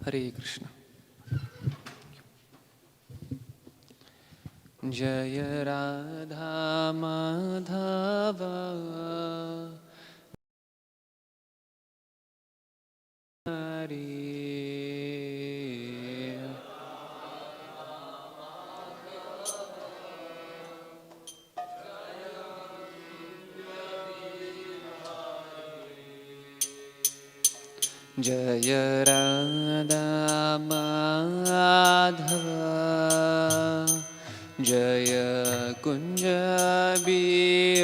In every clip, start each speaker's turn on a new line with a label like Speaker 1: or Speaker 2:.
Speaker 1: Hare Krishna. Jaya Radha Madhava Hari Jaya Radha Madhava Jaya Kunja Bihari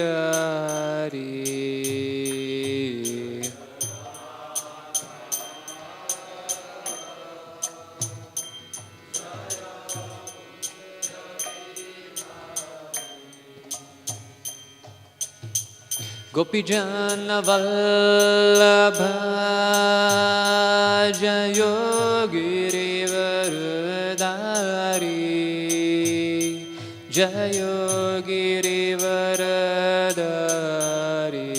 Speaker 1: Gopijana Vallabha Jayo Girivaradari Jayo Girivaradari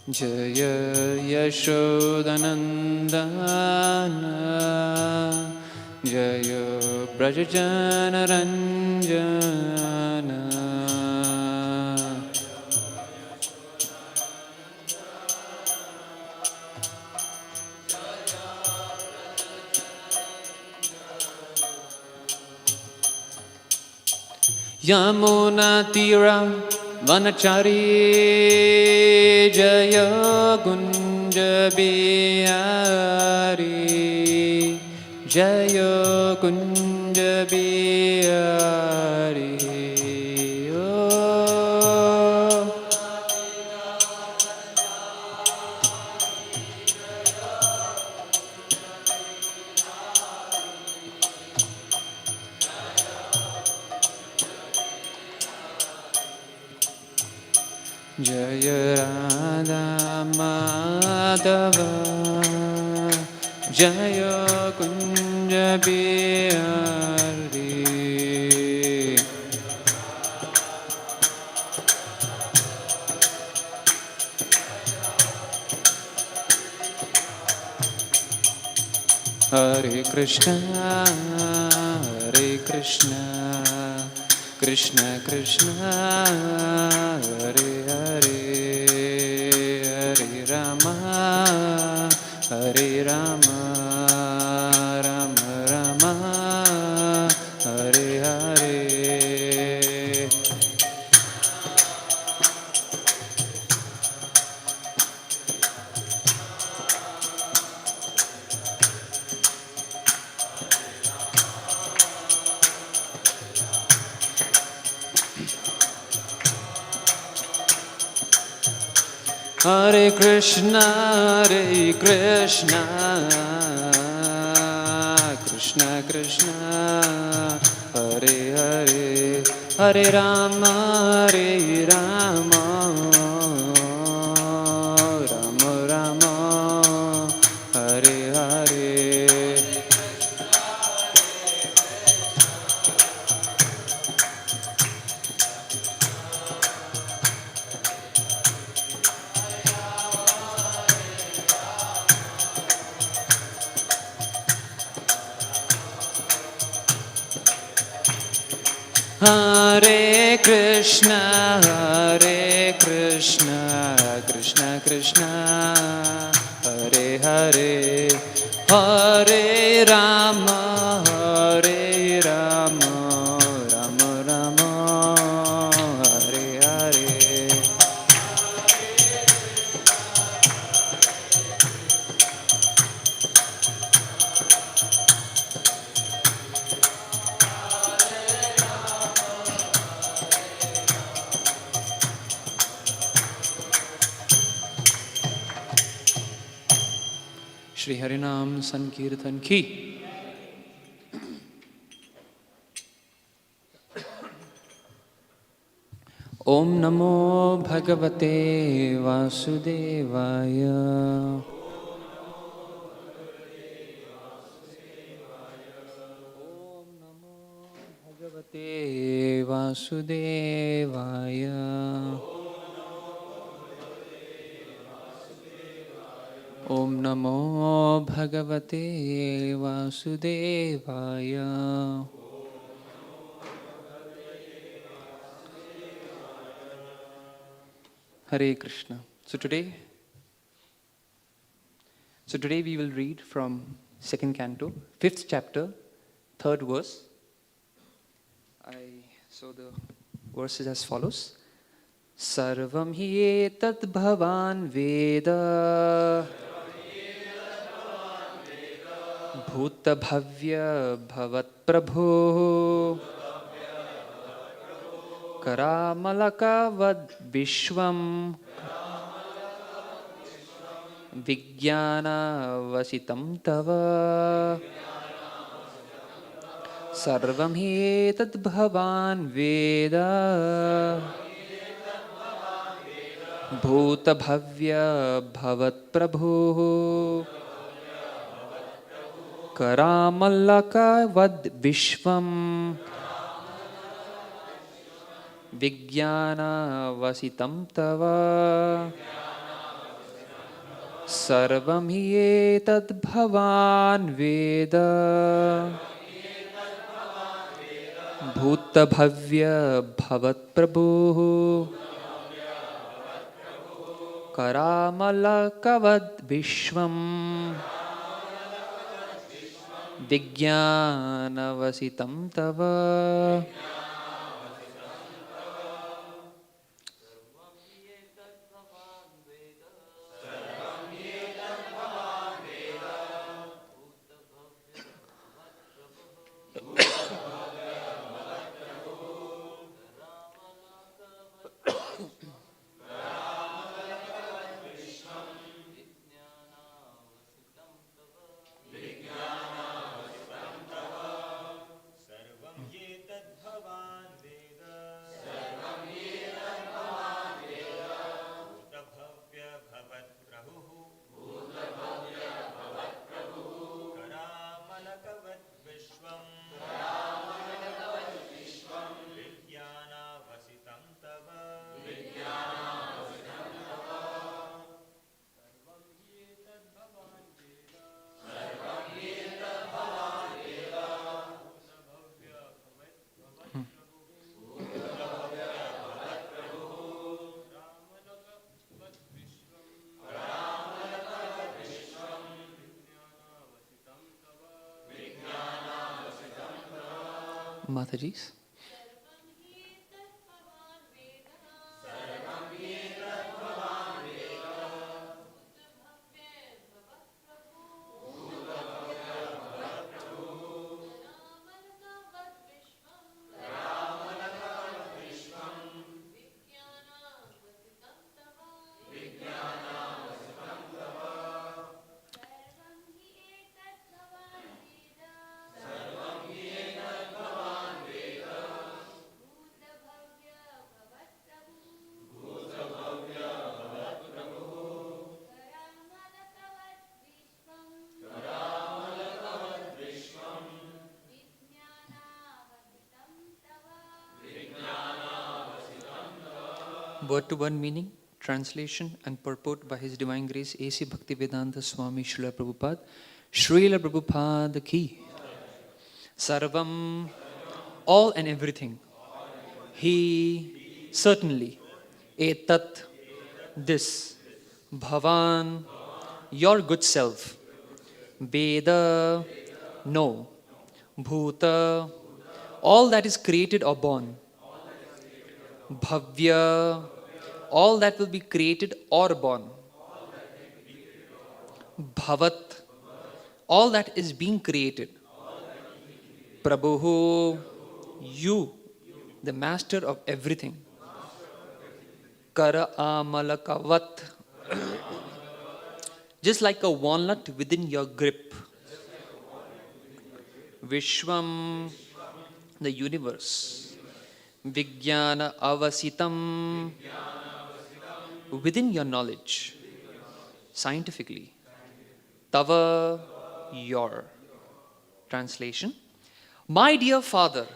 Speaker 1: Jaya Yashodanandana Jaya Brajajana Ranjana Yamuna Tira Vanachari Jaya Kunja Bihari Jaya Kunja Bihari Jaya Radha Madhava Jaya Kunja Bihari Hare Krishna Hare Krishna Krishna Krishna Hare Hare Hare Rama Hare Rama Rama Rama Hare Hare Hare Krishna, Krishna Krishna, Hare Hare, Hare Rama, Rama Rama, Hare Hare. Hare Krishna, Krishna Krishna, Hare Hare, Hare Rama, Rama Rama, Hare Hare. Shri Harinam Sankirtan Ki. Om Namo Bhagavate Vasudevaya. Om Namo Bhagavate Vasudevaya. Om Namo Bhagavate Vasudevaya. Hare Krishna. So today we will read from second canto, fifth chapter, third verse. So the verse is as follows. Sarvam hi etat bhavan veda bhuta bhavya bhavat prabhu karamalaka vad vishvam Vijnana vasitam tava Sarvam hi etat bhavan veda Bhuta bhavya bhavat prabhu Karamalaka vad vishvam Vijnana vasitam tava Sarvam hi etat bhavan veda Bhuta bhavya bhavat prabhu Karamalakavad vishvam Vijnanavasitam tava Mataji's. Word-to-word meaning, translation and purport by His Divine Grace A.C. Bhaktivedanta Swami Srila Prabhupada. Srila Prabhupada ki. Sarvam, all and everything. He, certainly. Etat, this. Bhavan, your good self. Veda, no. Bhuta, all that is created or born. Bhavya, all that will be created or born. Bhavat, all that is being created. Prabhu, you, the master of everything. Kara amalakavat, just like a walnut within your grip. Vishwam, the universe. Vijnana avasitam. Within your knowledge. Scientifically. Tava, your. Translation. My dear Father,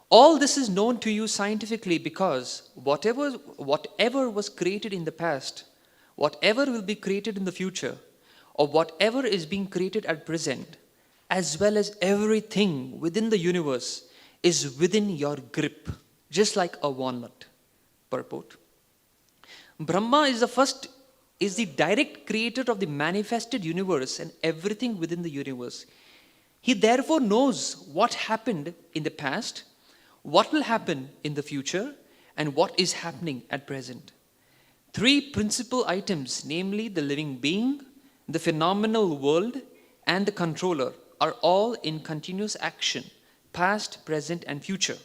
Speaker 1: all this is known to you scientifically because whatever was created in the past, whatever will be created in the future, or whatever is being created at present, as well as everything within the universe is within your grip, just like a walnut. Purport. Brahma is the direct creator of the manifested universe and everything within the universe. He therefore knows what happened in the past, what will happen in the future, and what is happening at present. Three principal items, namely the living being, the phenomenal world, and the controller, are all in continuous action, past, present, and future.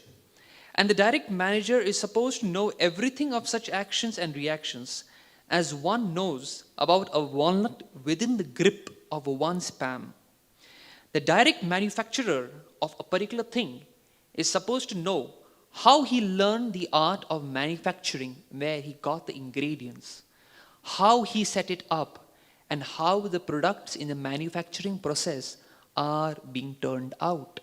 Speaker 1: And the direct manager is supposed to know everything of such actions and reactions as one knows about a walnut within the grip of one's palm. The direct manufacturer of a particular thing is supposed to know how he learned the art of manufacturing, where he got the ingredients, how he set it up, and how the products in the manufacturing process are being turned out.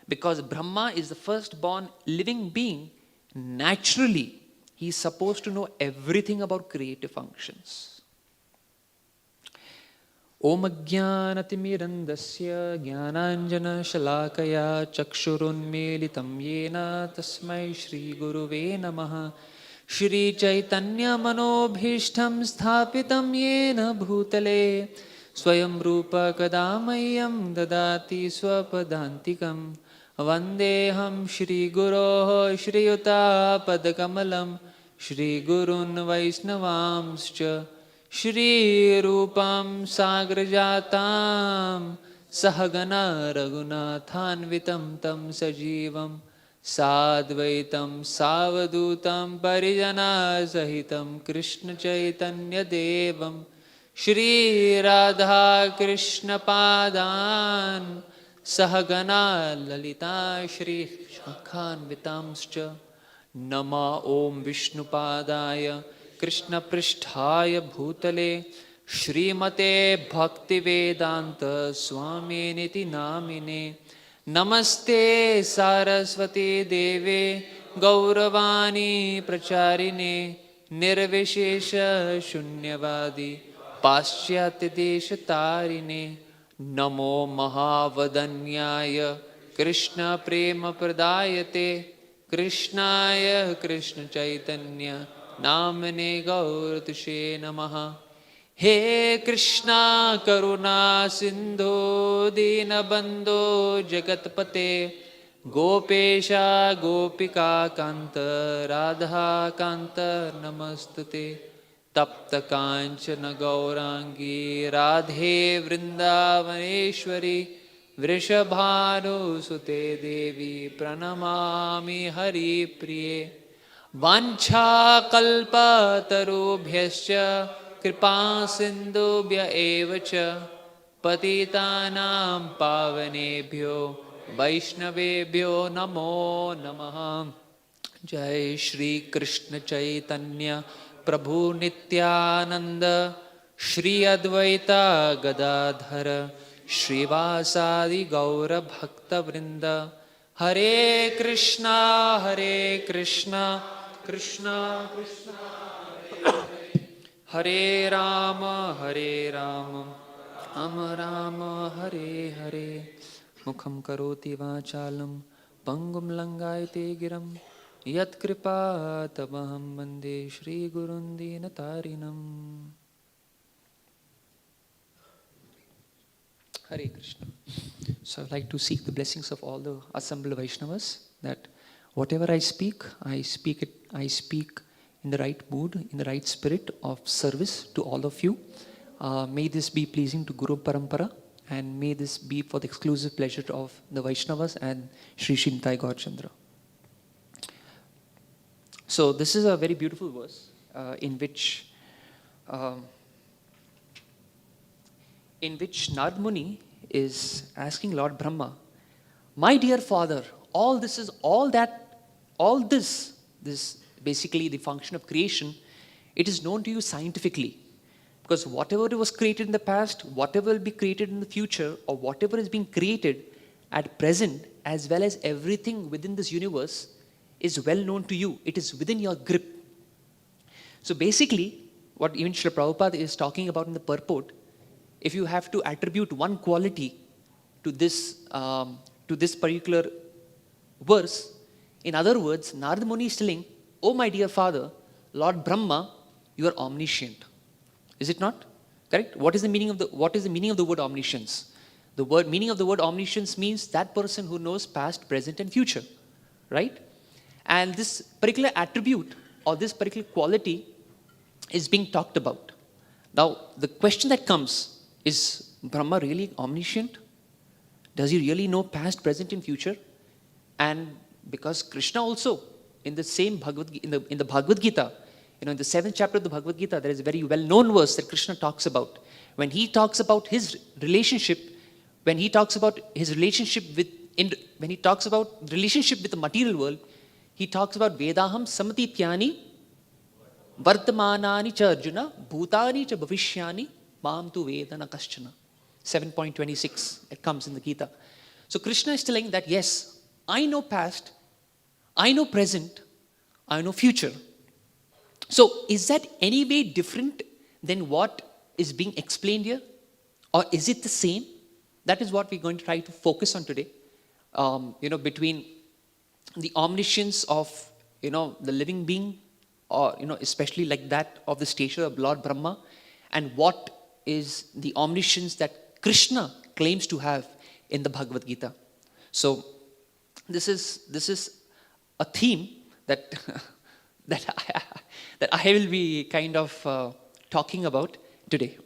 Speaker 1: Because Brahma is the firstborn living being, naturally, he is supposed to know everything about creative functions. Om Ajnanatimirandasya Jnananjana Shalakaya Chakshurunmelitam Yena Tasmai Shri Guruve Namaha Shri Chaitanya Manobhishtam Sthapitam Yena Bhutale Swayam Rupa Kadamayam Dadati Swapadantikam Vandeham Shri Guroho Shri Yuta Padakamalam Shri Gurun Vaisnavamscha Shri Rupam Sagrajatam Sahagana Raghunathanvitam Tam Sajivam Sadvaitam Savadutam Parijana Sahitam Krishna Chaitanya Devam Shri Radha Krishna Padan Sahagana Lalita Shri Shakhanvitamscha Nama Om Vishnu Padaya Krishna Pristhaya Bhutale Shrimate Bhaktivedanta Swami Niti Namine Namaste Saraswati Deve Gauravani Pracharine Nirvishesha Shunyavadi Paschyatya Desha Tarine Namo Mahavadanyaya Krishna Prema Pradayate Krishnaya Krishna Chaitanya Namane Gauratushe Namaha He Krishna Karuna Sindhu Dinabandhu Jagatpate Gopesha Gopika Kanta Radha Kanta Namastute Tapta Kanchana Gaurangi Radhe Vrindavaneshwari Vrishabhanu Sute Devi Pranamami Hari Priye Vancha kalpa tarubhyascha kripa sindhubhya evacha patitanam pavanebhyo vaishnavebhyo namo namaha. Jai Shri Krishna Chaitanya Prabhu Nityananda Shri Advaita Gadadhara Shrivasadi Gaura Bhakta Vrinda Hare Krishna Krishna Krishna Hare Rama Rama Rama Hare Hare Mukham karoti vachalam Pangum langayate giram Yat kripa tabaham vande Shri Gurundina Tarinam. Hare Krishna. So I'd like to seek the blessings of all the assembled Vaishnavas that whatever I speak in the right mood, in the right spirit of service to all of you. May this be pleasing to Guru Parampara, and may this be for the exclusive pleasure of the Vaishnavas and Sri Shintai Gaurchandra. So this is a very beautiful verse in which Narad Muni is asking Lord Brahma, my dear father, all that all this basically the function of creation, it is known to you scientifically. Because whatever was created in the past, whatever will be created in the future, or whatever is being created at present, as well as everything within this universe, is well known to you. It is within your grip. So basically, what even Srila Prabhupada is talking about in the purport, if you have to attribute one quality to this particular verse, in other words, Narada Muni is telling, "Oh my dear father, Lord Brahma, you are omniscient." Is it not? Correct? What is the meaning of the word omniscience? The meaning of the word omniscience means that person who knows past, present, and future. Right? And this particular attribute or this particular quality is being talked about. Now, the question that comes is, Brahma really omniscient? Does he really know past, present, and future? And because Krishna also, in the same in the Bhagavad Gita, in the 7th chapter of the Bhagavad Gita, there is a very well-known verse that Krishna talks about. When he talks about his relationship, when he talks about relationship with the material world, he talks about Vedaham samatityani vartamanani cha arjuna bhutani cha bhavishyani mam tu vedana kaschana. 7.26, it comes in the Gita. So Krishna is telling that, yes, I know past, I know present, I know future. So is that any way different than what is being explained here? Or is it the same? That is what we're going to try to focus on today. Between the omniscience of, the living being, or, especially like that of the stature of Lord Brahma, and what is the omniscience that Krishna claims to have in the Bhagavad Gita. So this is a theme that that I will be kind of talking about today.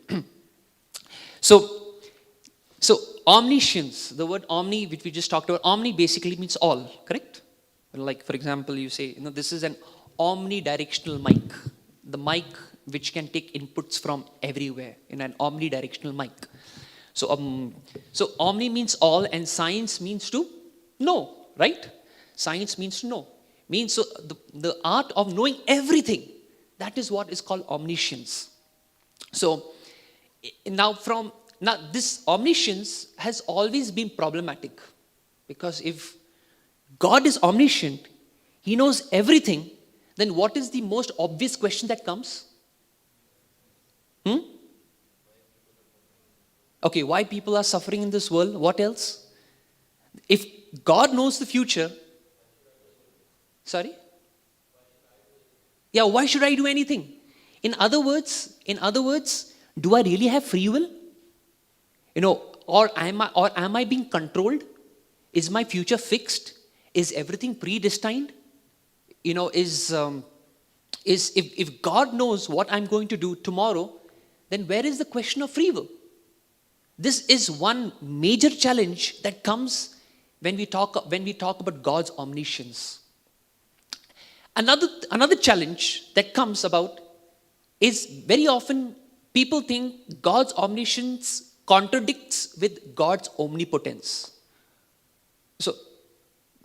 Speaker 1: So omniscience, the word omni, which we just talked about, omni basically means all, correct? Like, for example, you say, this is an omnidirectional mic, the mic which can take inputs from everywhere, in an omnidirectional mic. So omni means all, and science means to know, right? Science means to know. Means so the art of knowing everything. That is what is called omniscience. So now this omniscience has always been problematic, because if God is omniscient, he knows everything, then what is the most obvious question that comes? Okay, why people are suffering in this world? What else? If God knows the future, sorry? Yeah, why should I do anything? In other words, do I really have free will? Or am I being controlled? Is my future fixed? Is everything predestined? If God knows what I'm going to do tomorrow, then where is the question of free will? This is one major challenge that comes when we talk about God's omniscience. Another challenge that comes about is, very often people think God's omniscience contradicts with God's omnipotence. So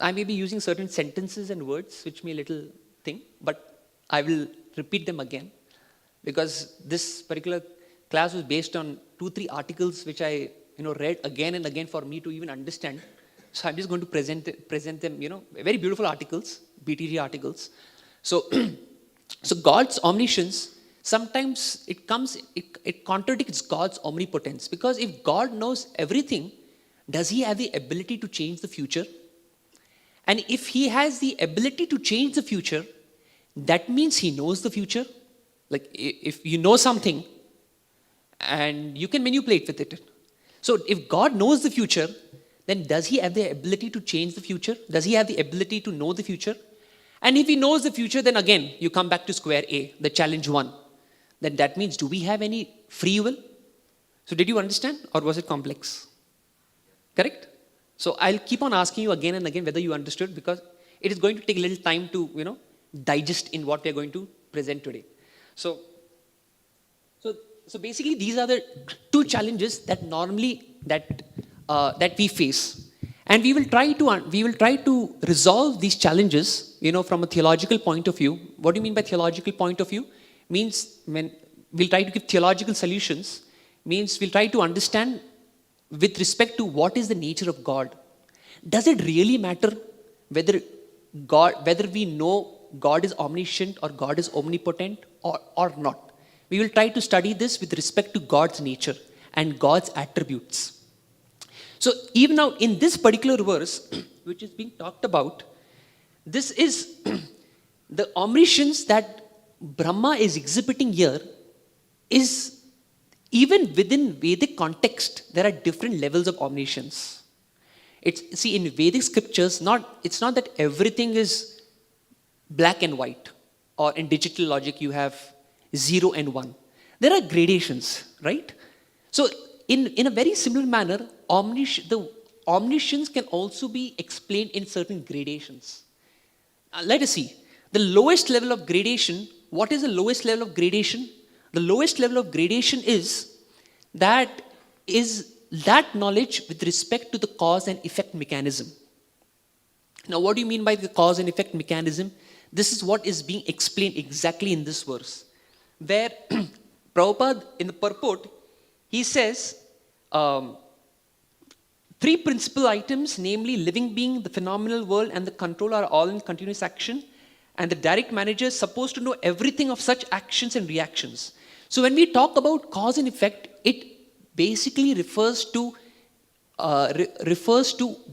Speaker 1: I may be using certain sentences and words which may little thing, but I will repeat them again, because this particular class was based on 2-3 articles which I read again and again for me to even understand. So I'm just going to present them, very beautiful articles, BTG articles. So God's omniscience, sometimes it contradicts God's omnipotence, because if God knows everything, does he have the ability to change the future? And if he has the ability to change the future, that means he knows the future. Like, if you know something and you can manipulate with it. So if God knows the future, then does he have the ability to change the future? Does he have the ability to know the future? And if he knows the future, then again, you come back to square A, the challenge 1. Then that means, do we have any free will? So did you understand, or was it complex? Correct? So I'll keep on asking you again and again whether you understood, because it is going to take a little time to, digest in what we are going to present today. So basically, these are the 2 challenges that normally that we face. And we will try to resolve these challenges, from a theological point of view. What do you mean by theological point of view? Means when we'll try to give theological solutions, means we'll try to understand with respect to what is the nature of God. Does it really matter whether we know God is omniscient or God is omnipotent or not? We will try to study this with respect to God's nature and God's attributes. So even now in this particular verse, which is being talked about, this is the omniscience that Brahma is exhibiting here is, even within Vedic context, there are different levels of omniscience. In Vedic scriptures, it's not that everything is black and white, or in digital logic you have 0 and 1. There are gradations, right? So in a very similar manner, the omniscience can also be explained in certain gradations. Let us see. The lowest level of gradation, what is the lowest level of gradation? The lowest level of gradation is that knowledge with respect to the cause and effect mechanism. Now, what do you mean by the cause and effect mechanism? This is what is being explained exactly in this verse, where Prabhupada, in the purport, he says, 3 principal items, namely living being, the phenomenal world, and the control are all in continuous action, and the direct manager is supposed to know everything of such actions and reactions. So when we talk about cause and effect, it basically refers to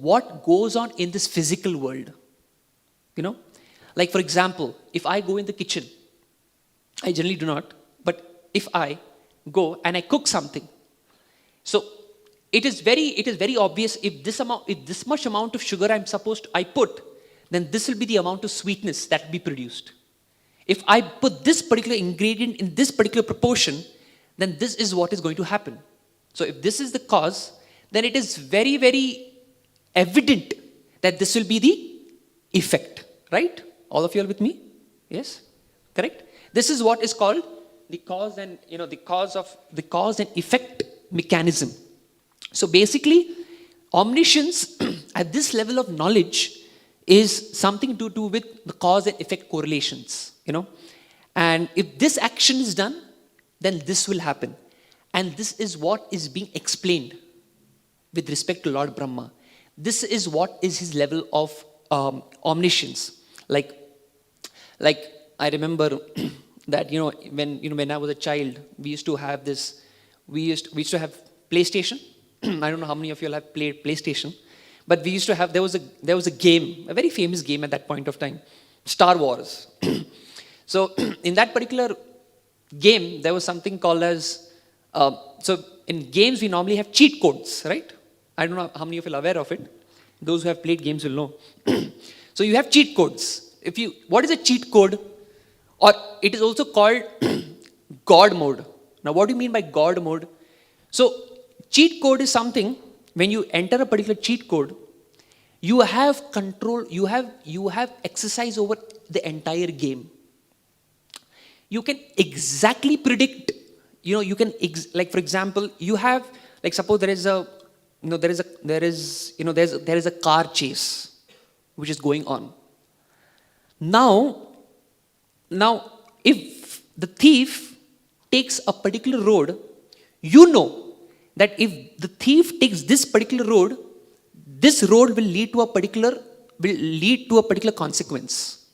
Speaker 1: what goes on in this physical world. Like for example, if I go in the kitchen, I generally do not, but if I go and I cook something, so it is very obvious, if this much amount of sugar I put, then this will be the amount of sweetness that will be produced. If I put this particular ingredient in this particular proportion, then this is what is going to happen. So if this is the cause, then it is very, very evident that this will be the effect, right? All of you are with me? Yes? Correct? This is what is called the cause and effect mechanism. So basically, omniscience at this level of knowledge is something to do with the cause and effect correlations, And if this action is done, then this will happen. And this is what is being explained with respect to Lord Brahma. This is what is his level of omniscience. Like I remember that, when I was a child, we used to have PlayStation. I don't know how many of you all have played PlayStation, but we used to have, there was a game, a very famous game at that point of time, Star Wars. So in that particular game, there was something called as, so in games we normally have cheat codes, right? I don't know how many of you are aware of it. Those who have played games will know. So you have cheat codes. What is a cheat code? Or it is also called God mode. Now what do you mean by God mode? So cheat code is something, when you enter a particular cheat code, you have control, you have exercise over the entire game. You can exactly predict, like for example, you have, like suppose there is a car chase which is going on. Now if the thief takes a particular road, that if the thief takes this particular road, this road will lead to a particular consequence.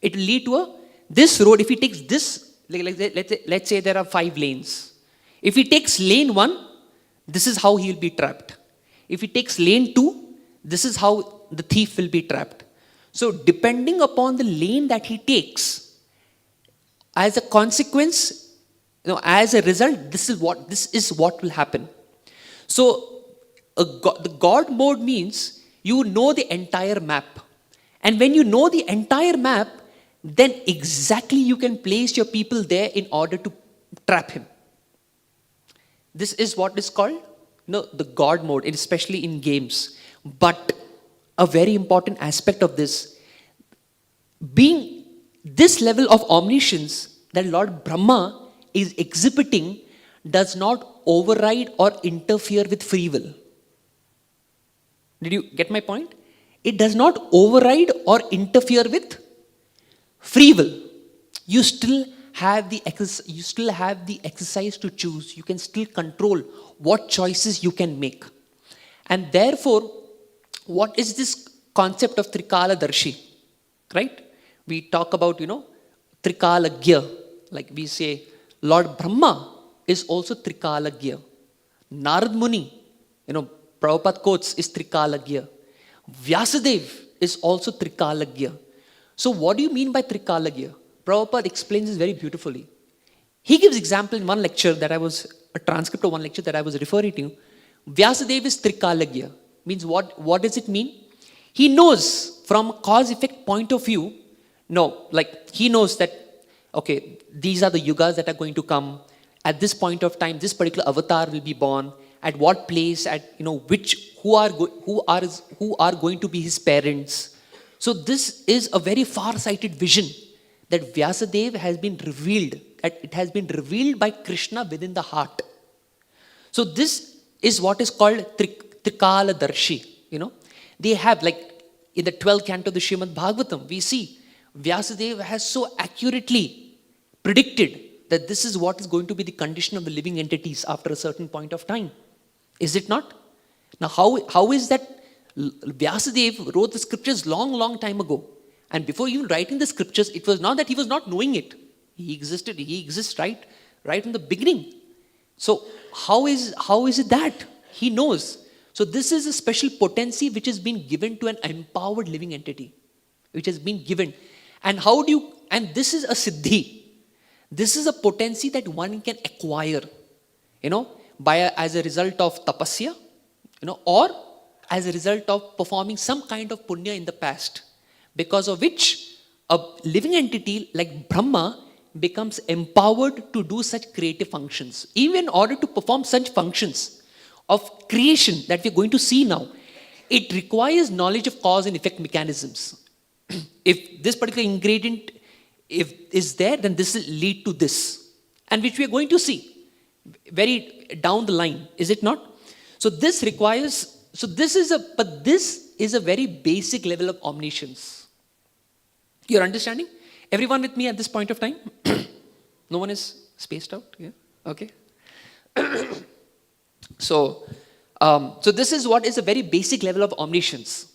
Speaker 1: It will lead to this road. If he takes this, let's say there are 5 lanes. If he takes lane 1, this is how he will be trapped. If he takes lane 2, this is how the thief will be trapped. So depending upon the lane that he takes, as a consequence, as a result, this is what will happen. So the God mode means you know the entire map. And when you know the entire map, then exactly you can place your people there in order to trap him. This is what is called the God mode, especially in games. But a very important aspect of this, being this level of omniscience that Lord Brahma is exhibiting, does not override or interfere with free will. Did you get my point? It does not override or interfere with free will. You still have the exercise to choose. You can still control what choices you can make. And therefore, what is this concept of Trikala Darshi? Right? We talk about, Trikalagya. Like we say, Lord Brahma is also Trikalagya. Narad Muni, Prabhupada quotes, is Trikalagya. Vyasadev is also Trikalagya. So what do you mean by Trikalagya? Prabhupada explains this very beautifully. He gives example in one lecture a transcript of one lecture that I was referring to. Vyasadev is Trikalagya. Means what does it mean? He knows from cause-effect point of view, he knows that, okay, these are the yugas that are going to come. At this point of time, this particular avatar will be born. At what place? Who are going to be his parents? So this is a very far-sighted vision that Vyasadeva has been revealed. It has been revealed by Krishna within the heart. So this is what is called Trikala Darshi. They have, like in the 12th canto of the Srimad Bhagavatam, we see Vyasadeva has so accurately predicted that this is what is going to be the condition of the living entities after a certain point of time. Is it not? Now, how is that Vyasadeva wrote the scriptures long time ago? And before even writing the scriptures, it was not that he was not knowing it. He exists right from the beginning. So how is it that he knows? So this is a special potency which has been given to an empowered living entity, which has been given. And this is a siddhi. This is a potency that one can acquire, as a result of tapasya, or as a result of performing some kind of punya in the past, because of which a living entity like Brahma becomes empowered to do such creative functions. Even in order to perform such functions of creation that we're going to see now, it requires knowledge of cause and effect mechanisms. If this particular ingredient is there, then this will lead to this, and which we are going to see very down the line, is it not? So this is a very basic level of omniscience. You're understanding? Everyone with me at this point of time? No one is spaced out? Yeah? Okay. So this is what is a very basic level of omniscience.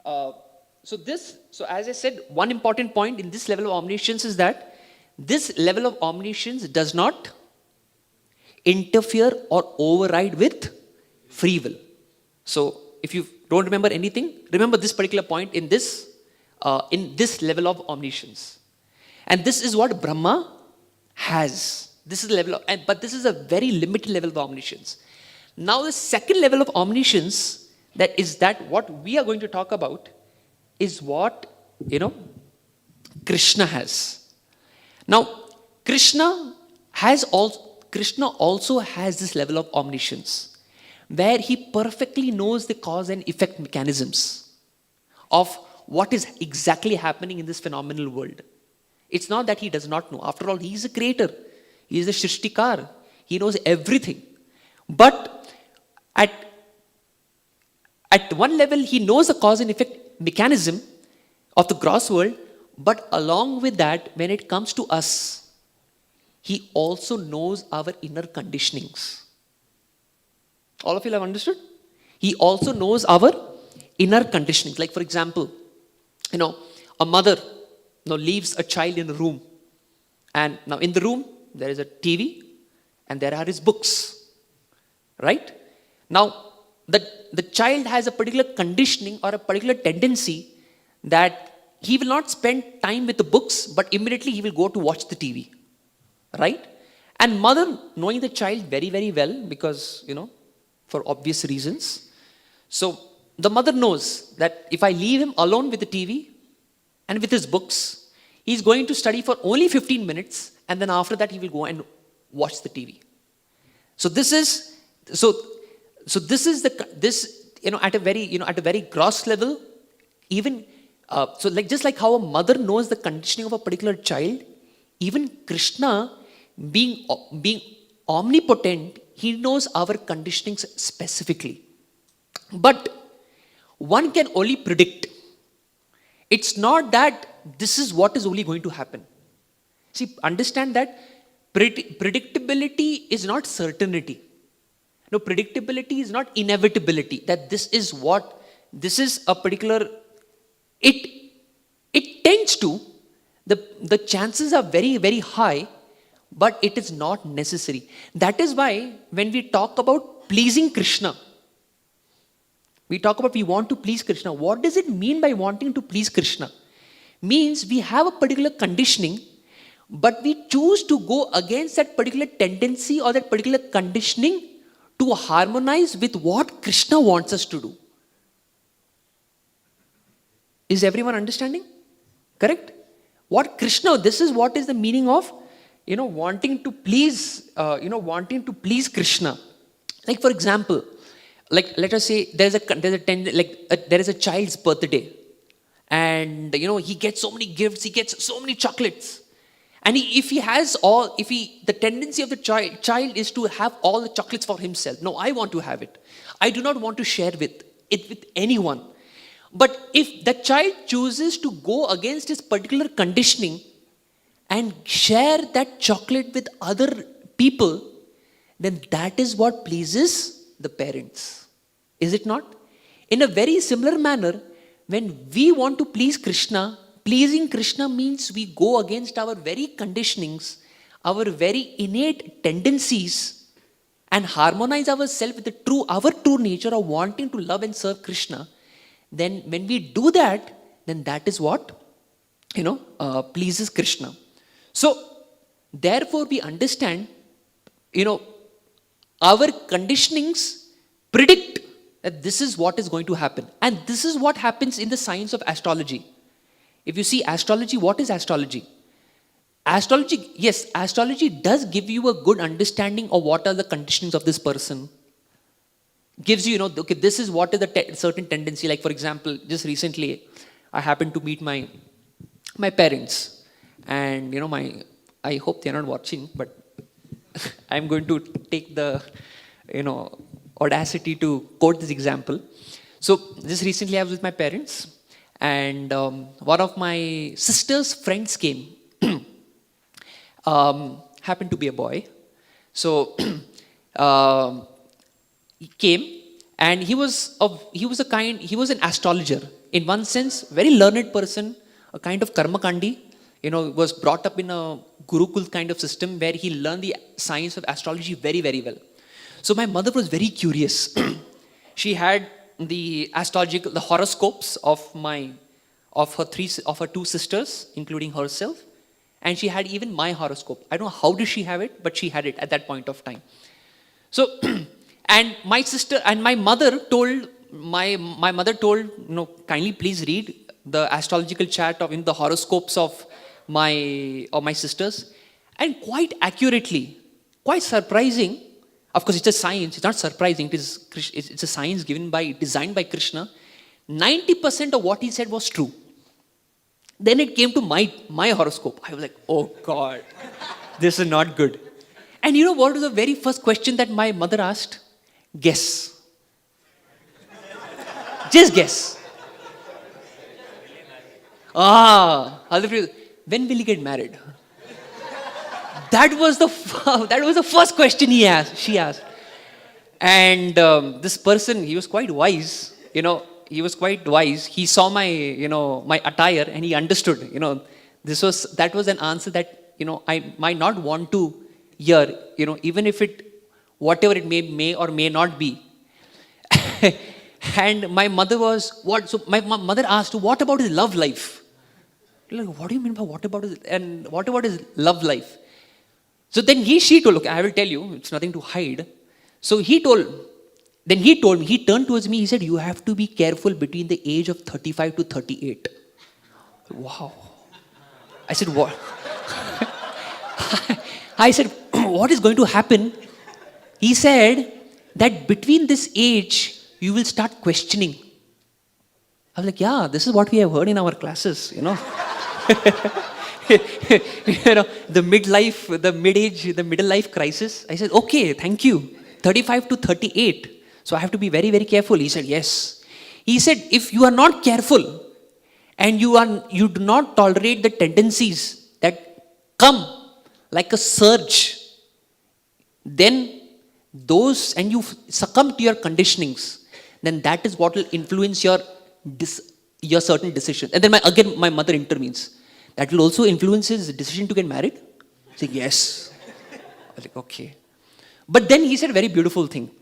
Speaker 1: So as I said, one important point in this level of omniscience is that this level of omniscience does not interfere or override with free will. So if you don't remember anything, remember this particular point in this level of omniscience. And this is what Brahma has. This is the level but this is a very limited level of omniscience. Now the second level of omniscience, that what we are going to talk about is what, Krishna has. Now, Krishna also has this level of omniscience, where he perfectly knows the cause and effect mechanisms of what is exactly happening in this phenomenal world. It's not that he does not know. After all, he is a creator. He is a Shrishtikar. He knows everything. But at one level, he knows the cause and effect mechanism of the gross world, but along with that, when it comes to us, he also knows our inner conditionings. All of you have understood? He also knows our inner conditionings. Like for example, a mother leaves a child in a room, and now in the room there is a TV and there are his books, right? Now the child has a particular conditioning or a particular tendency that he will not spend time with the books, but immediately he will go to watch the TV, right? And mother, knowing the child very, very well, because, for obvious reasons. So the mother knows that if I leave him alone with the TV and with his books, he's going to study for only 15 minutes, and then after that he will go and watch the TV. So this is at a very gross level, even just like how a mother knows the conditioning of a particular child, even Krishna, being omnipotent, he knows our conditionings specifically.
Speaker 2: But one can only predict. It's not that this is what is only going to happen. See, understand that predictability is not certainty. No, predictability is not inevitability. That this is a particular, it tends to, the chances are very, very high, but it is not necessary. That is why when we talk about pleasing Krishna, we want to please Krishna. What does it mean by wanting to please Krishna? Means we have a particular conditioning, but we choose to go against that particular tendency or that particular conditioning to harmonize with what Krishna wants us to do. Is everyone understanding? Correct? What Krishna, this is what is the meaning of, wanting to please Krishna. Like for example, like let us say there is a child's birthday, and he gets so many gifts, he gets so many chocolates, and the tendency of the child is to have all the chocolates for himself. No, I want to have it. I do not want to share it with anyone. But if the child chooses to go against his particular conditioning and share that chocolate with other people, then that is what pleases the parents. Is it not? In a very similar manner, when we want to please Krishna, pleasing Krishna means we go against our very conditionings, our very innate tendencies, and harmonize ourselves with our true nature of wanting to love and serve Krishna. Then when we do that, then that is what pleases Krishna. So therefore we understand, our conditionings predict that this is what is going to happen. And this is what happens in the science of astrology. If you see astrology, what is astrology? Astrology does give you a good understanding of what are the conditionings of this person. Gives you, okay, this is what is the certain tendency. Like for example, just recently, I happened to meet my parents. And, I hope they're not watching, but I'm going to take the, audacity to quote this example. So just recently I was with my parents, and one of my sister's friends came. Happened to be a boy. So he came, and he was an astrologer. In one sense, very learned person, a kind of karmakandi, was brought up in a Gurukul kind of system where he learned the science of astrology very, very well. So my mother was very curious. She had the horoscopes of her two sisters, including herself, and she had even my horoscope. I don't know how did she have it, but she had it at that point of time. So, and my mother told, kindly please read the astrological chart of the horoscopes of my sisters, and quite accurately, quite surprising. Of course, it's a science. It's not surprising. It's a science designed by Krishna. 90% of what he said was true. Then it came to my horoscope. I was like, oh God, this is not good. And you know what was the very first question that my mother asked? Guess. Just guess. When will he get married? That was the first question she asked. And this person, he was quite wise. He saw my attire, and he understood. That was an answer that I might not want to hear. Even if whatever it may or may not be. And my mother So my mother asked, "What about his love life?" Like, what do you mean by what about his love life? So then she told, okay, I will tell you, it's nothing to hide. So he turned towards me, he said, you have to be careful between the age of 35 to 38. Wow. I said, what? I said, what is going to happen? He said that between this age, you will start questioning. I was like, yeah, this is what we have heard in our classes, the middle life crisis. I said, okay, thank you. 35 to 38. So I have to be very, very careful. He said, yes. He said, if you are not careful and you do not tolerate the tendencies that come like a surge, then those, and you succumb to your conditionings, then that is what will influence your certain decision. And then my mother intervenes. That will also influence his decision to get married? I said, yes. I was like, okay. But then he said a very beautiful thing.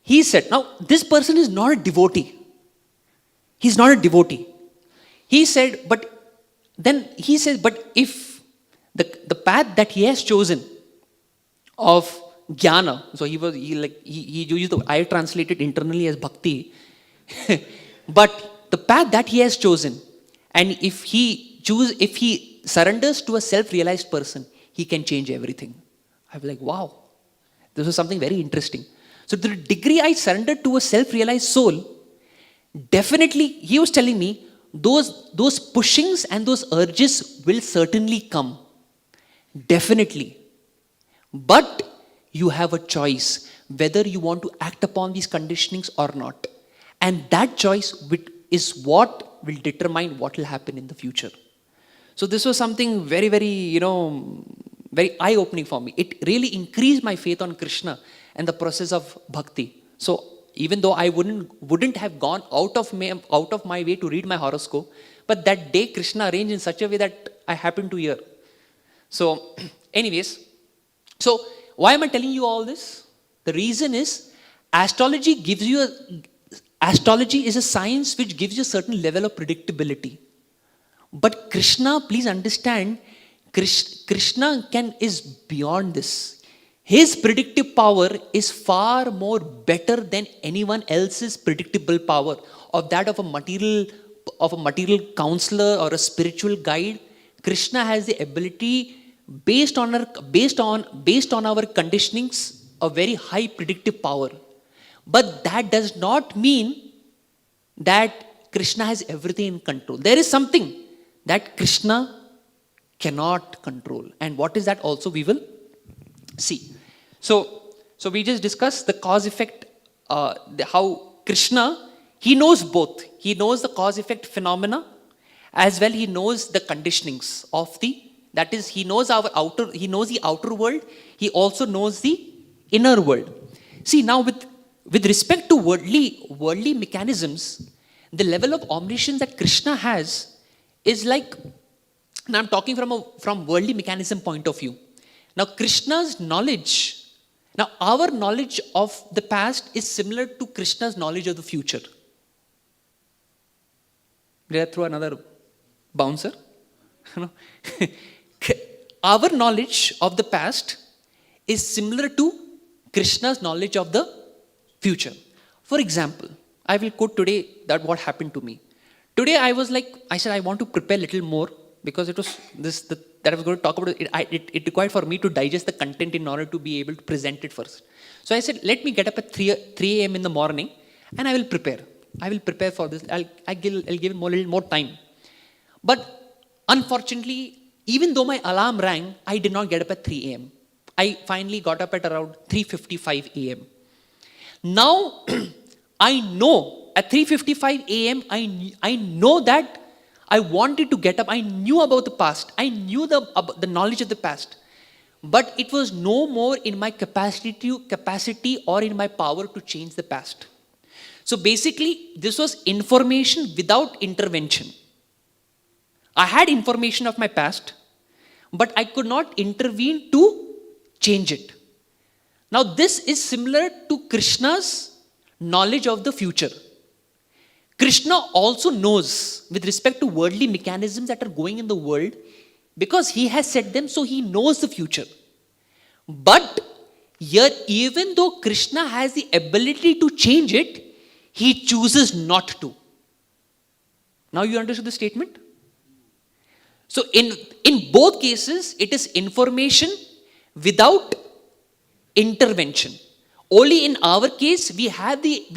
Speaker 2: He said, now this person is not a devotee. He's not a devotee. He said, but if the path that he has chosen of jnana, so he used I translated internally as bhakti, but the path that he has chosen, and if he surrenders to a self-realized person, he can change everything. I was like, wow, this was something very interesting. So to the degree I surrendered to a self-realized soul, definitely, he was telling me, those pushings and those urges will certainly come. Definitely. But you have a choice whether you want to act upon these conditionings or not. And that choice is what will determine what will happen in the future. So this was something very, very, very eye-opening for me. It really increased my faith on Krishna and the process of bhakti. So even though I wouldn't have gone out of my way to read my horoscope, but that day Krishna arranged in such a way that I happened to hear. So anyways, so why am I telling you all this? The reason is astrology is a science which gives you a certain level of predictability. But Krishna, please understand, Krishna is beyond this. His predictive power is far more better than anyone else's predictable power, of that of a material counselor or a spiritual guide. Krishna has the ability, based on our conditionings, a very high predictive power. But that does not mean that Krishna has everything in control. There is something that Krishna cannot control. And what is that also we will see. So we just discussed the cause effect, how Krishna, he knows both. He knows the cause effect phenomena, as well he knows the conditionings of that is, he knows the outer world, he also knows the inner world. See, now with respect to worldly mechanisms, the level of omniscience that Krishna has is like, now I'm talking from worldly mechanism point of view. Now Krishna's knowledge, now our knowledge of the past is similar to Krishna's knowledge of the future. Did I throw another bouncer? Our knowledge of the past is similar to Krishna's knowledge of the future. For example, I will quote today that what happened to me. Today I said I want to prepare a little more, because it was that I was going to talk about it required for me to digest the content in order to be able to present it first. So I said, let me get up at 3 a.m. in the morning and I will prepare. I will prepare for this. I'll give a little more time. But unfortunately, even though my alarm rang, I did not get up at 3 a.m. I finally got up at around 3:55 a.m. Now, I know at 3:55 a.m., I know that I wanted to get up. I knew about the past. I knew the knowledge of the past. But it was no more in my capacity or in my power to change the past. So basically, this was information without intervention. I had information of my past, but I could not intervene to change it. Now, this is similar to Krishna's knowledge of the future. Krishna also knows with respect to worldly mechanisms that are going in the world, because he has set them, so he knows the future. But here, even though Krishna has the ability to change it, he chooses not to. Now you understood the statement? So in both cases, it is information without intervention. Only in our case, we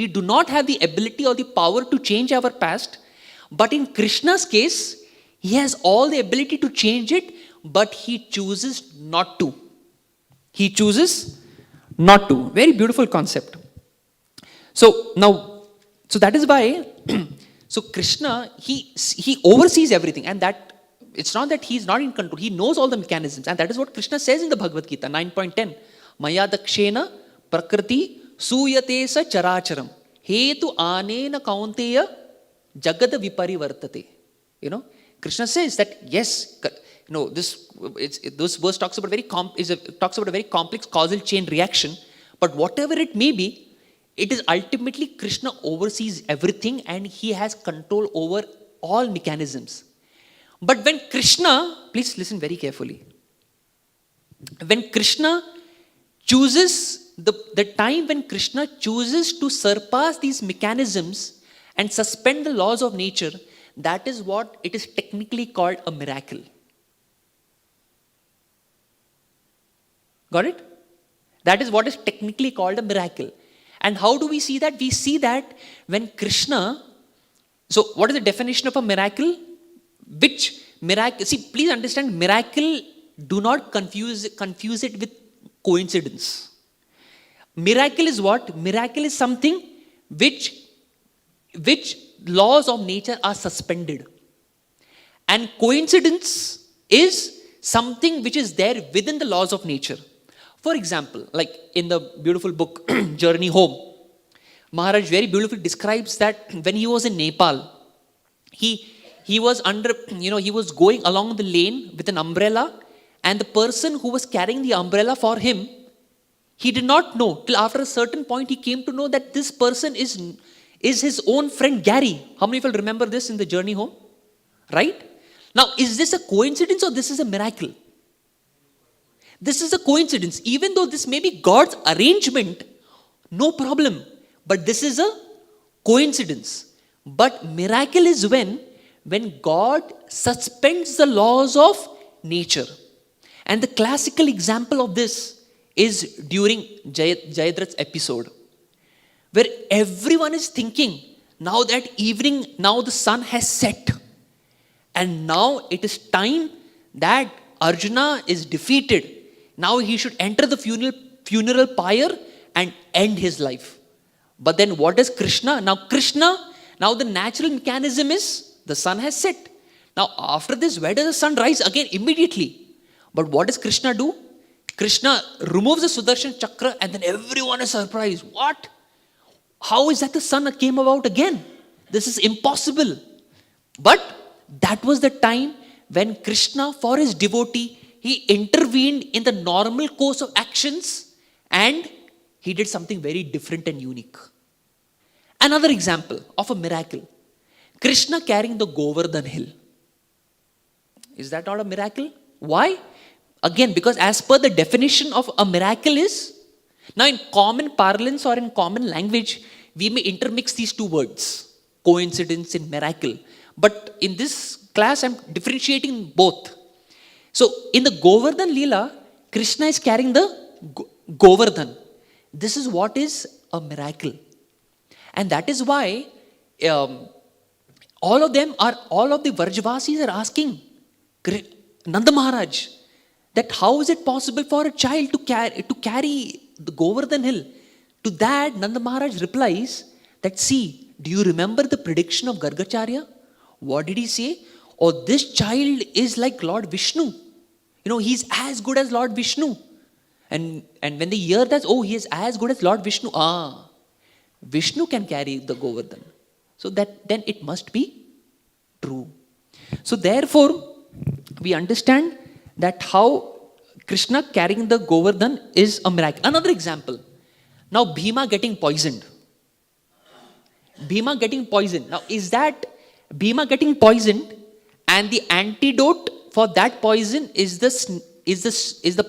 Speaker 2: do not have the ability or the power to change our past. But in Krishna's case, he has all the ability to change it, but he chooses not to. He chooses not to. Very beautiful concept. So now, so that is why, so Krishna, he oversees everything, and that it's not that he's not in control. He knows all the mechanisms, and that is what Krishna says in the Bhagavad Gita 9.10. Maya dakshena prakriti suyate sa characharam hetu anena kaunteya jagad viparivartate. You know, Krishna says that yes, this verse talks about talks about a very complex causal chain reaction, but whatever it may be, it is ultimately Krishna oversees everything and he has control over all mechanisms. But when Krishna, please listen very carefully, when Krishna chooses, the time when Krishna chooses to surpass these mechanisms and suspend the laws of nature, that is what it is technically called a miracle. Got it? That is what is technically called a miracle. And how do we see that? We see that when Krishna, so what is the definition of a miracle? Which miracle? See, please understand, miracle, do not confuse it with coincidence. Miracle is what? Miracle is something which laws of nature are suspended. And coincidence is something which is there within the laws of nature. For example, like in the beautiful book Journey Home, Maharaj very beautifully describes that when he was in Nepal, he was he was going along the lane with an umbrella, and the person who was carrying the umbrella for him, he did not know till after a certain point he came to know that this person is his own friend Gary. How many of you remember this in the Journey Home? Right? Now, is this a coincidence or this is a miracle? This is a coincidence. Even though this may be God's arrangement, no problem. But this is a coincidence. But miracle is when God suspends the laws of nature. And the classical example of this is during Jayadrat's episode, where everyone is thinking, now that evening, now the sun has set. And now it is time that Arjuna is defeated. Now he should enter the funeral pyre and end his life. But then what does Krishna? Now the natural mechanism is the sun has set. Now after this, where does the sun rise? Again, immediately. But what does Krishna do? Krishna removes the Sudarshan Chakra and then everyone is surprised. What? How is that the sun came about again? This is impossible. But that was the time when Krishna, for his devotee, he intervened in the normal course of actions and he did something very different and unique. Another example of a miracle. Krishna carrying the Govardhan hill. Is that not a miracle? Why? Again, because as per the definition of a miracle is, now in common parlance or in common language, we may intermix these two words, coincidence and miracle. But in this class, I'm differentiating both. So in the Govardhan Leela, Krishna is carrying the Govardhan. This is what is a miracle. And that is why all of the Vrajavasis are asking Nanda Maharaj that how is it possible for a child to carry the Govardhan hill? To that, Nanda Maharaj replies that, see, do you remember the prediction of Gargacharya? What did he say? Oh, this child is like Lord Vishnu. He's as good as Lord Vishnu. And when they hear that, oh, he is as good as Lord Vishnu. Vishnu can carry the Govardhan. So that then it must be true. So therefore, we understand that how Krishna carrying the Govardhan is a miracle. Another example. Now Bhima getting poisoned. Now is that Bhima getting poisoned and the antidote for that poison is the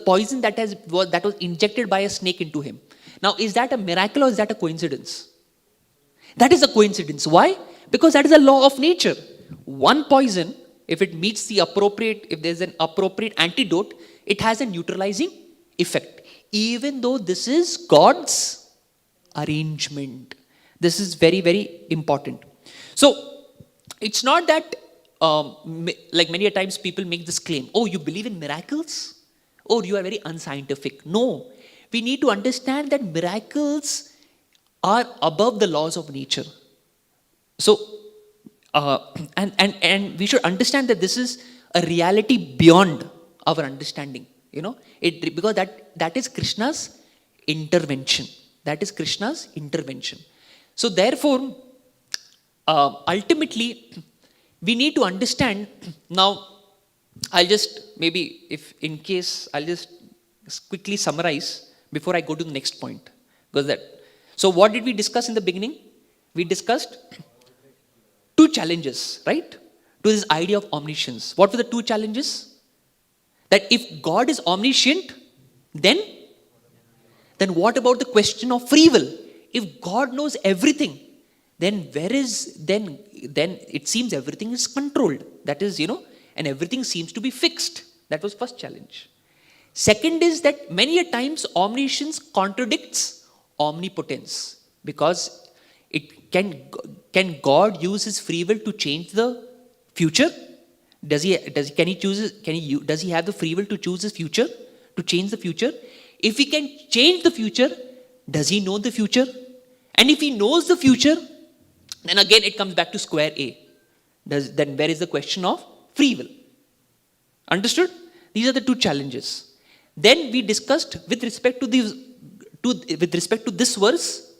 Speaker 2: poison that was injected by a snake into him. Now is that a miracle or is that a coincidence? That is a coincidence. Why? Because that is a law of nature. One poison, if there's an appropriate antidote, it has a neutralizing effect. Even though this is God's arrangement. This is very, very important. So, it's not that, like many times people make this claim, oh, you believe in miracles? Oh, you are very unscientific. No. We need to understand that miracles are above the laws of nature. So, and we should understand that this is a reality beyond our understanding. Because that is Krishna's intervention. That is Krishna's intervention. So therefore, ultimately, we need to understand. Now, I'll just I'll just quickly summarize before I go to the next point. So what did we discuss in the beginning? We discussed two challenges, right? To this idea of omniscience. What were the two challenges? That if God is omniscient, then what about the question of free will? If God knows everything, then then it seems everything is controlled. That is, and everything seems to be fixed. That was first challenge. Second is that many a times omniscience contradicts omnipotence, because can God use his free will to change the future? Does he have the free will to choose his future, to change the future? If he can change the future, does he know the future? And if he knows the future, then again it comes back to square A. Then where is the question of free will? Understood? These are the two challenges. Then we discussed with respect to this verse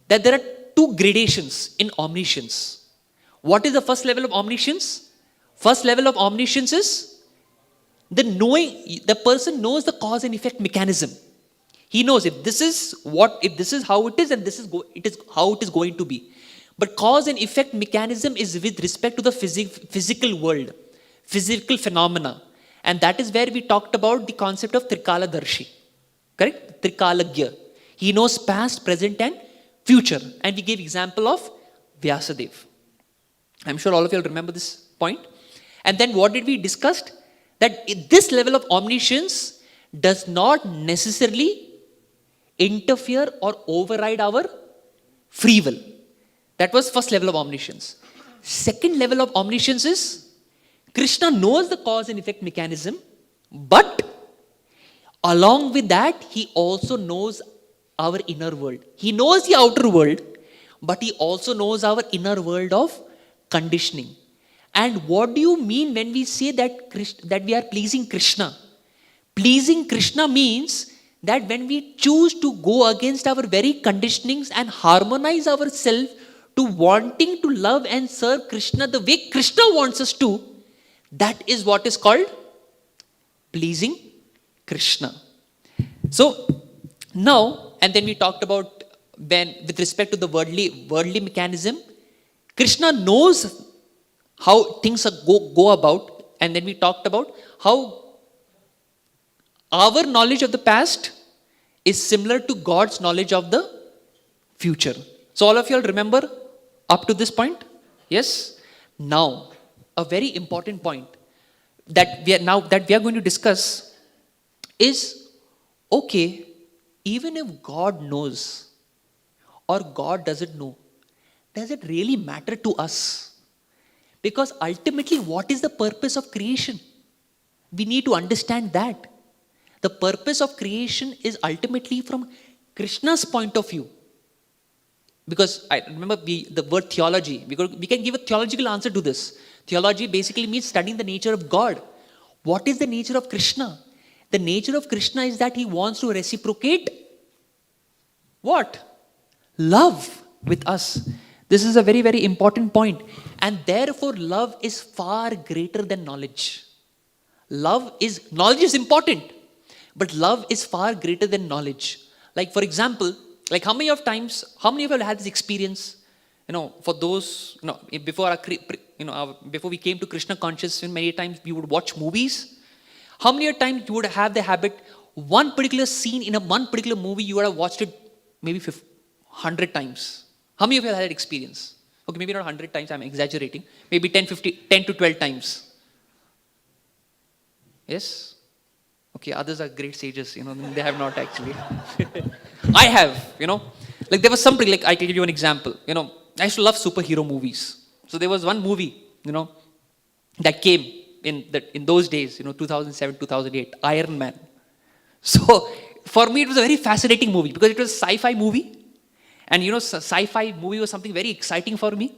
Speaker 2: that there are two gradations in omniscience. What is the first level of omniscience? First level of omniscience is the person knows the cause and effect mechanism. He knows if this is how it is, and it is how it is going to be. But cause and effect mechanism is with respect to the physical world, physical phenomena. And that is where we talked about the concept of Trikaladarshi. Correct? Trikalagya. He knows past, present and future. And we gave example of Vyasadeva. I'm sure all of you will remember this point. And then what did we discuss? That this level of omniscience does not necessarily interfere or override our free will. That was first level of omniscience. Second level of omniscience is Krishna knows the cause and effect mechanism, but along with that, he also knows our inner world. He knows the outer world, but he also knows our inner world of conditioning. And what do you mean when we say that we are pleasing Krishna? Pleasing Krishna means that when we choose to go against our very conditionings and harmonize ourselves to wanting to love and serve Krishna the way Krishna wants us to, that is what is called pleasing Krishna. So now, and then we talked about with respect to the worldly mechanism, Krishna knows how things go about, and then we talked about how our knowledge of the past is similar to God's knowledge of the future. So all of you all remember up to this point? Yes? Now, a very important point that we are going to discuss is, okay, even if God knows or God doesn't know, does it really matter to us? Because ultimately, what is the purpose of creation? We need to understand that. The purpose of creation is ultimately from Krishna's point of view. Because I remember the word theology. We can give a theological answer to this. Theology basically means studying the nature of God. What is the nature of Krishna? The nature of Krishna is that he wants to reciprocate what? Love with us. This is a very, very important point. And therefore, love is far greater than knowledge. Knowledge is important, but love is far greater than knowledge. Like, for example, like how many of you have had this experience, for those, before we came to Krishna consciousness, many times we would watch movies. How many times you would have the habit, one particular scene in one particular movie, you would have watched it maybe 100 times. How many of you have had that experience? Okay, maybe not 100 times, I'm exaggerating. Maybe 10 to 12 times. Yes? Okay, others are great sages, they have not actually. I have, like there was something, like I can give you an example. I used to love superhero movies. So there was one movie, that came in those days, 2007, 2008, Iron Man. So for me, it was a very fascinating movie because it was a sci-fi movie. And sci-fi movie was something very exciting for me.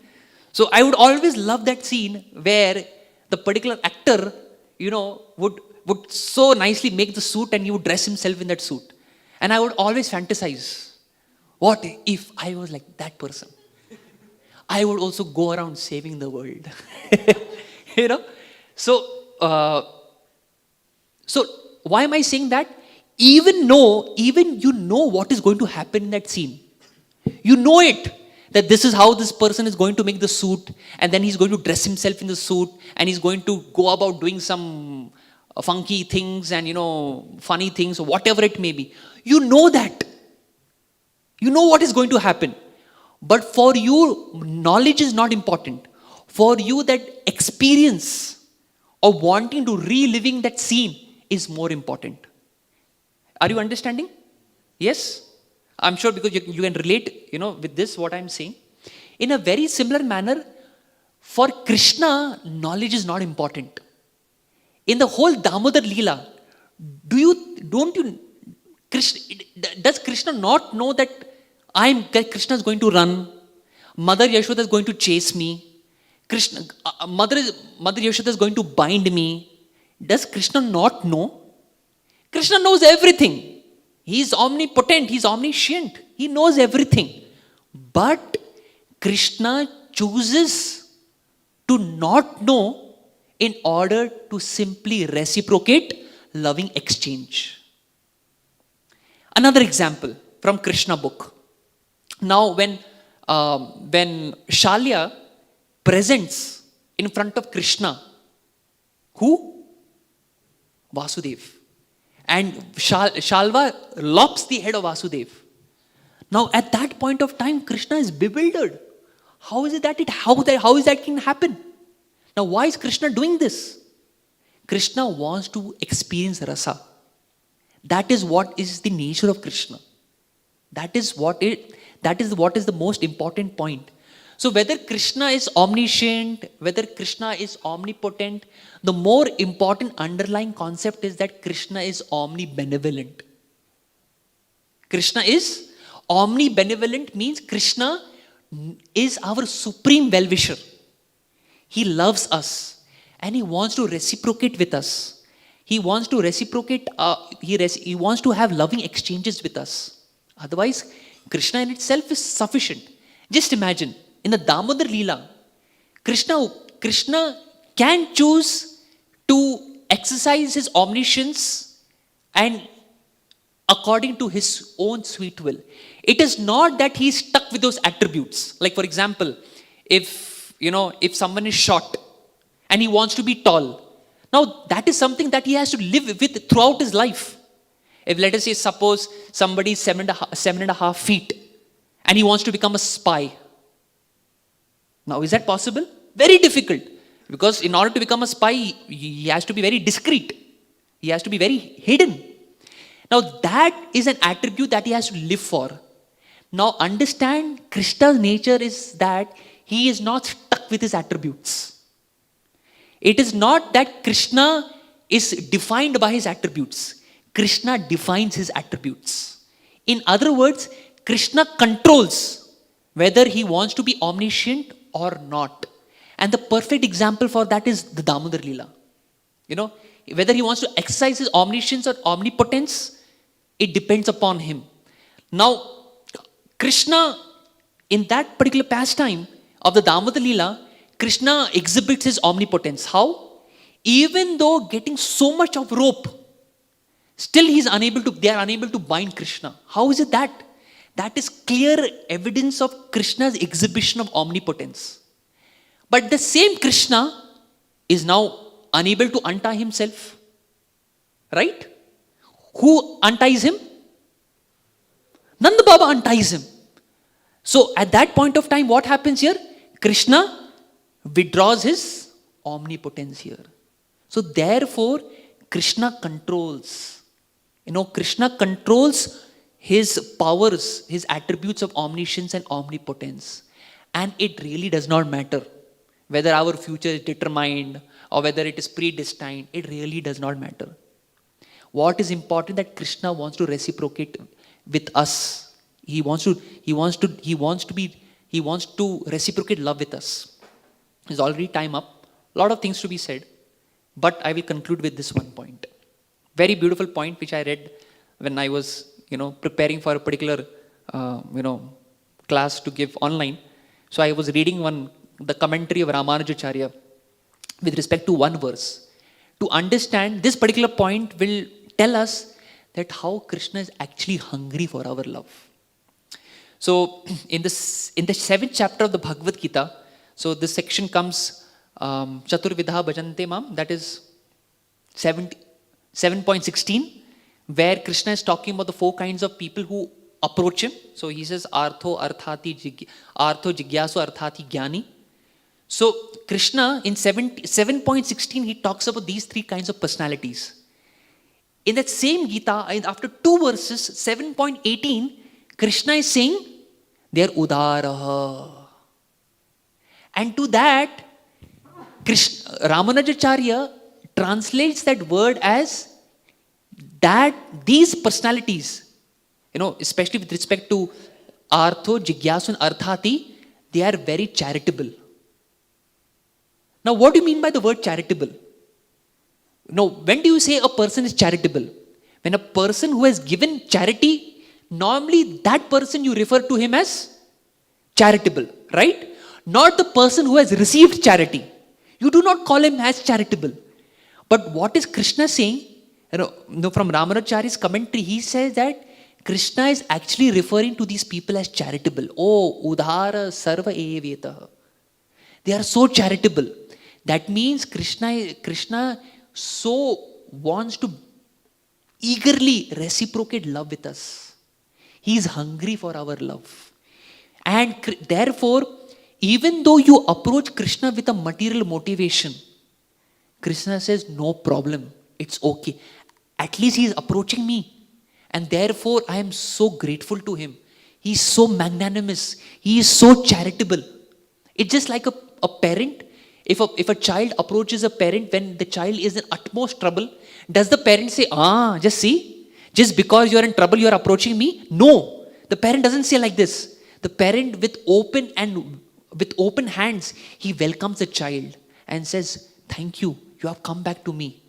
Speaker 2: So I would always love that scene where the particular actor, would so nicely make the suit and he would dress himself in that suit. And I would always fantasize, what if I was like that person? I would also go around saving the world. So why am I saying that? Even you know what is going to happen in that scene. You know it, that this is how this person is going to make the suit, and then he's going to dress himself in the suit, and he's going to go about doing some funky things and, funny things, or whatever it may be. You know that. You know what is going to happen. But for you, knowledge is not important. For you, that experience of wanting to reliving that scene is more important. Are you understanding? Yes? I'm sure because you can relate, with this, what I'm saying. In a very similar manner, for Krishna, knowledge is not important. In the whole Damodar Leela, does Krishna not know that Krishna is going to run, Mother Yashoda is going to chase me, Mother Yashoda is going to bind me? Does Krishna not know? Krishna knows everything. He is omnipotent, he is omniscient, he knows everything. But Krishna chooses to not know in order to simply reciprocate loving exchange. Another example from Krishna book. Now when Shalya presents in front of Krishna, who? Vasudev. And Shalva lops the head of Vasudev. Now at that point of time, Krishna is bewildered. How is that can happen? Now why is Krishna doing this? Krishna wants to experience rasa. That is what is the nature of Krishna. That is what is the most important point. So whether Krishna is omniscient, whether Krishna is omnipotent, the more important underlying concept is that Krishna is omnibenevolent. Krishna is omnibenevolent means Krishna is our supreme well-wisher. He loves us and he wants to reciprocate with us. He wants to reciprocate, he wants to have loving exchanges with us. Otherwise, Krishna in itself is sufficient. Just imagine, in the Damodar Leela, Krishna can choose to exercise his omniscience and according to his own sweet will. It is not that he is stuck with those attributes. Like for example, if someone is short and he wants to be tall, now that is something that he has to live with throughout his life. If let us say, suppose somebody is 7.5 feet and he wants to become a spy. Now is that possible? Very difficult. Because in order to become a spy, he has to be very discreet. He has to be very hidden. Now that is an attribute that he has to live for. Now understand, Krishna's nature is that he is not stuck with his attributes. It is not that Krishna is defined by his attributes. Krishna defines his attributes. In other words, Krishna controls whether he wants to be omniscient or not. And the perfect example for that is the Damodar Leela. Whether he wants to exercise his omniscience or omnipotence, it depends upon him. Now, Krishna, in that particular pastime of the Damodar Leela, Krishna exhibits his omnipotence. How? Even though getting so much of rope, still they are unable to bind Krishna. How is it that? That is clear evidence of Krishna's exhibition of omnipotence. But the same Krishna is now unable to untie himself. Right? Who unties him? Nanda Baba unties him. So at that point of time, what happens here? Krishna withdraws his omnipotence here. So therefore, Krishna controls. Krishna controls his powers, his attributes of omniscience and omnipotence. And it really does not matter whether our future is determined or whether it is predestined. It really does not matter. What is important that Krishna wants to reciprocate with us He wants to reciprocate love with us. It's already time up. A lot of things to be said, but I will conclude with this one point. Very beautiful point which I read when I was, preparing for a particular, class to give online. So I was reading the commentary of Acharya with respect to one verse. To understand this particular point will tell us that how Krishna is actually hungry for our love. So in the 7th chapter of the Bhagavad Gita, so this section comes Chaturvidha Bhajante Mam, that is 7.16, where Krishna is talking about the 4 kinds of people who approach him. So he says Artho Jigyasu Arthati Jnani. So Krishna in 7.16 he talks about these 3 kinds of personalities. In that same Gita, after 2 verses, 7.18, Krishna is saying they are Udaraha. And to that, Ramanujacharya translates that word as that these personalities, especially with respect to Artho, Jigyasu and Arthati, they are very charitable. Now, what do you mean by the word charitable? When do you say a person is charitable? When a person who has given charity, normally that person you refer to him as charitable, right? Not the person who has received charity. You do not call him as charitable. But what is Krishna saying? From Ramanujacharya's commentary, he says that Krishna is actually referring to these people as charitable. Oh, Udhara Sarva Eveta. They are so charitable. That means Krishna so wants to eagerly reciprocate love with us. He is hungry for our love. And therefore, even though you approach Krishna with a material motivation, Krishna says, no problem, it's okay. At least he is approaching me. And therefore, I am so grateful to him. He is so magnanimous. He is so charitable. It's just like a parent. If a child approaches a parent when the child is in utmost trouble, does the parent say, just see, just because you're in trouble, you're approaching me? No, the parent doesn't say like this. The parent with open hands, he welcomes the child and says, thank you, you have come back to me.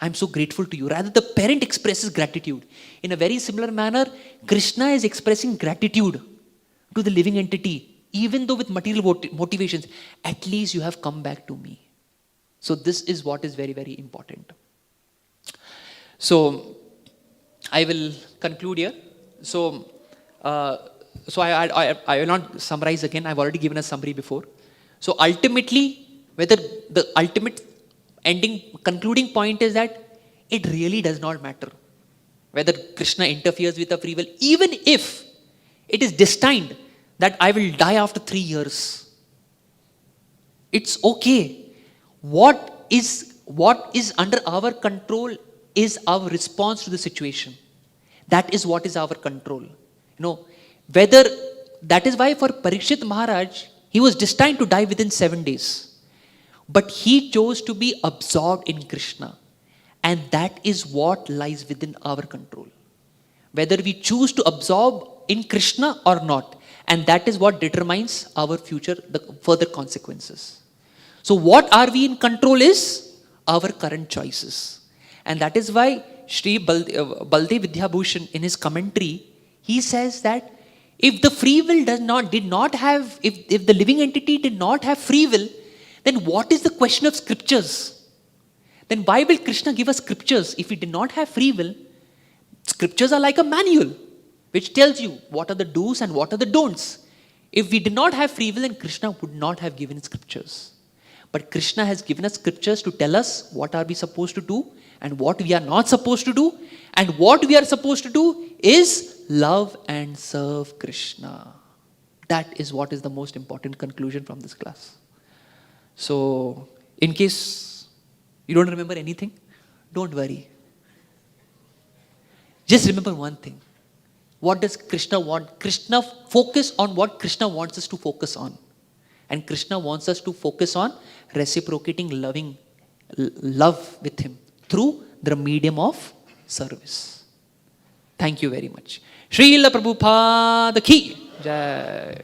Speaker 2: I'm so grateful to you. Rather, the parent expresses gratitude. In a very similar manner, Krishna is expressing gratitude to the living entity. Even though with material motivations, at least you have come back to me. So this is what is very, very important. So I will conclude here. So I will not summarize again. I've already given a summary before. So ultimately, whether the ultimate concluding point is that it really does not matter whether Krishna interferes with the free will, even if it is destined that I will die after 3 years. It's okay. What is under our control is our response to the situation. That is what is our control. Whether that is why for Parikshit Maharaj, he was destined to die within 7 days. But he chose to be absorbed in Krishna. And that is what lies within our control. Whether we choose to absorb in Krishna or not. And that is what determines our future, the further consequences. So what are we in control is our current choices. And that is why Sri Baldev Vidyabhushan in his commentary, he says that if the free will if the living entity did not have free will, then what is the question of scriptures? Then why will Krishna give us scriptures if we did not have free will? Scriptures are like a manual which tells you what are the do's and what are the don'ts. If we did not have free will, then Krishna would not have given scriptures. But Krishna has given us scriptures to tell us what are we supposed to do and what we are not supposed to do. And what we are supposed to do is love and serve Krishna. That is what is the most important conclusion from this class. So, in case you don't remember anything, don't worry. Just remember one thing. What does Krishna want? Krishna focus on what Krishna wants us to focus on. And Krishna wants us to focus on reciprocating love with him through the medium of service. Thank Thank you very much. Srila Prabhupada ki jai.